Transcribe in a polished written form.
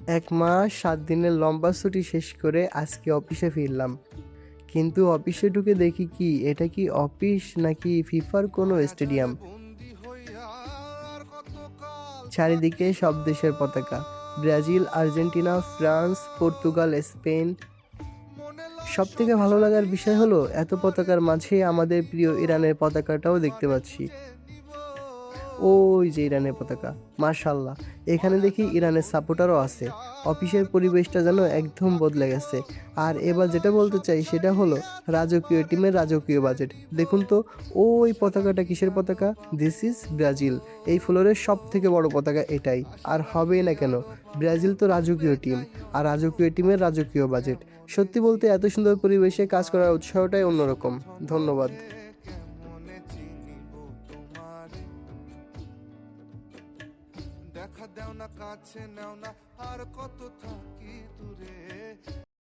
1 মাস 7 দিনের লম্বা ছুটি শেষ করে আজকে অফিসে ফিরলাম। কিন্তু অফিসে ঢুকে দেখি কি এটা কি অফিস নাকি ফিফার কোনো স্টেডিয়াম? চারিদিকে সব দেশের পতাকা, Brazil, Argentina, France, Portugal, Spain. সব থেকে ভালো লাগার বিষয় হলো এত পতাকার মাঝে আমাদের প্রিয় ইরানের পতাকাটাও দেখতে পাচ্ছি। ওই যে ইরানের পতাকা, মাশাআল্লাহ। এখানে দেখি ইরানের সাপোর্টারও আছে। অফিসের পরিবেশটা যেন একদম বদলে গেছে। আর এবার যেটা বলতে চাই সেটা হলো রাজকীয় টিমের রাজকীয় বাজেট। দেখুন তো, ওই পতাকাটা কিসের পতাকা? This is Brazil. এই ফ্লোরের সব থেকে বড় পতাকা এটাই, আর হবেই না কেন? ব্রাজিল তো রাজকীয় টিম, আর রাজকীয় টিমের রাজকীয় বাজেট। সত্যি বলতে এত সুন্দর পরিবেশে কাজ করার উৎসাহটাই অন্যরকম। ধন্যবাদ। দেখা দাও না কাছে নাও না আর